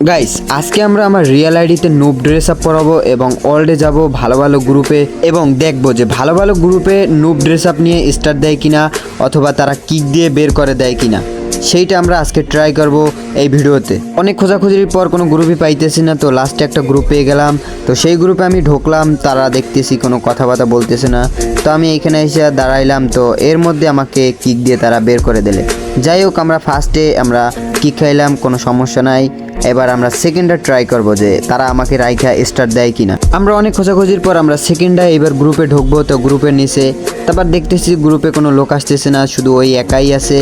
Guys আজকে আমরা আমার রিয়েল আইডিতে নুব ড্রেস আপ করাবো এবং অলডে যাব ভালো ভালো গ্রুপে এবং দেখবো যে ভালো ভালো গ্রুপে নুব ড্রেস আপ নিয়ে স্টার্ট দেয় কিনা অথবা তারা কিক দিয়ে বের করে দেয় কিনা সেইটা আমরা আজকে ট্রাই করব এই ভিডিওতে। অনেক খোঁজাখুঁজির পর কোনো গ্রুপই পাইতেছি না, তো লাস্টে একটা গ্রুপ পেয়ে গেলাম। তো সেই গ্রুপে আমি ঢুকলাম, তারা দেখতেছি কোনো কথাবার্তা বলতেছে না। তো আমি এখানে এসে দাঁড়াইলাম, তো এর মধ্যে আমাকে কিক দিয়ে তারা বের করে দিলে। যাই হোক, আমরা ফার্স্টে আমরা কিক খাইলাম, কোনো সমস্যা নাই। এবার আমরা সেকেন্ডটা ট্রাই করব যে তারা আমাকে রাইখা স্টার্ট দেয় কিনা। আমরা অনেক খোঁজাখুঁজির পর আমরা সেকেন্ডটা এবার গ্রুপে ঢুকবো। তো গ্রুপের নিচে তারপর দেখতেছি গ্রুপে কোনো লোক আসতেছে না, শুধু ওই একাই আছে।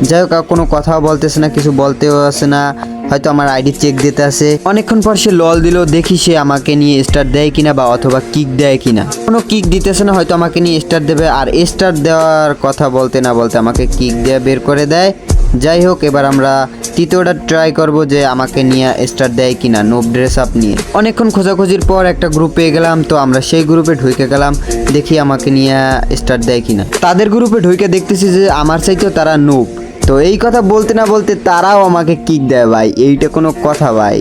যাই হোক, কোনো কথাও বলতেছে না, কিছু বলতেও আসে না, হয়তো আমার আইডি চেক দিতে আসে। অনেকক্ষণ পর সে লল দিল, দেখি সে আমাকে নিয়ে স্টার্ট দেয় কিনা বা অথবা কিক দেয় কিনা। কোনো কিক দিতেছে না, হয়তো আমাকে নিয়ে স্টার্ট দেবে। আর স্টার্ট দেওয়ার কথা বলতে না বলতে আমাকে কিক দিয়ে বের করে দেয়। যাই হোক, এবার আমরা তৃতীয়টা ট্রাই করব যে আমাকে নিয়ে স্টার্ট দেয় কিনা নুব ড্রেস আপ নিয়ে। অনেকক্ষণ খোঁজাখুঁজির পর একটা গ্রুপ পেয়ে গেলাম, তো আমরা সেই গ্রুপে ঢুকে গেলাম, দেখি আমাকে নিয়ে স্টার্ট দেয় কিনা। তাদের গ্রুপে ঢুকে দেখতেছি যে আমার চাইতেও তারা নুব। তো এই কথা বলতে না বলতে তারাও আমাকে কিক দেয়। ভাই এইটা কোনো কথা ভাই?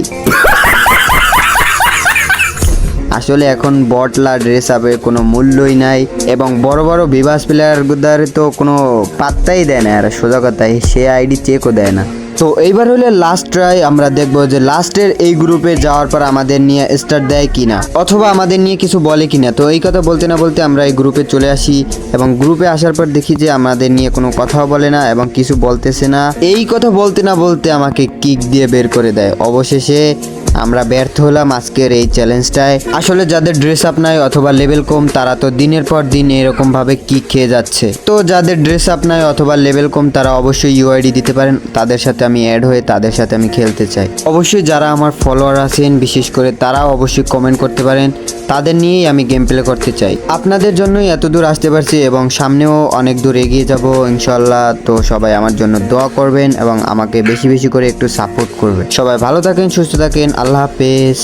আসলে এখন বটলা ড্রেস আপের কোনো মূল্যই নাই এবং বড় বড় বিভাস প্লেয়ারদের তো কোনো পাত্তাই দেয় না, আর সোজা কথাই সে আইডি চেকও দেয় না। তো এইবার হলে লাস্ট ট্রাই, আমরা দেখবো যে লাস্টের এই গ্রুপে যাওয়ার পর আমাদের নিয়ে স্টার্ট দেয় কিনা অথবা আমাদের নিয়ে কিছু বলে কিনা। তো এই কথা বলতে না বলতে আমরা এই গ্রুপে চলে আসি এবং গ্রুপে আসার পর দেখি যে আমাদের নিয়ে কোনো কথাও বলে না এবং কিছু বলতেছে না। এই কথা বলতে না বলতে আমাকে কিক দিয়ে বের করে দেয়। অবশেষে আমরা ব্যর্থ হলাম আজকের এই চ্যালেঞ্জটায়। আসলে যাদের ড্রেস আপ নাই অথবা লেভেল কম, তারা তো দিনের পর দিন এরকম ভাবে কিক খেয়ে যাচ্ছে। তো যাদের ড্রেস আপ নাই অথবা লেভেল কম, তারা অবশ্যই ইউআইডি দিতে পারেন, তাদের সাথে আমি অ্যাড হয়ে তাদের সাথে আমি খেলতে চাই। অবশ্যই যারা আমার ফলোয়ার আছেন বিশেষ করে, তারাও অবশ্যই কমেন্ট করতে পারেন, তাদের নিয়েই আমি গেম প্লে করতে চাই। আপনাদের জন্যই এত দূর আসতে পারছি এবং সামনেও অনেক দূর এগিয়ে যাব ইনশাল্লাহ। তো সবাই আমার জন্য দোয়া করবেন এবং আমাকে বেশি বেশি করে একটু সাপোর্ট করবেন। সবাই ভালো থাকেন, সুস্থ থাকেন, আল্লাহ হাফেজ।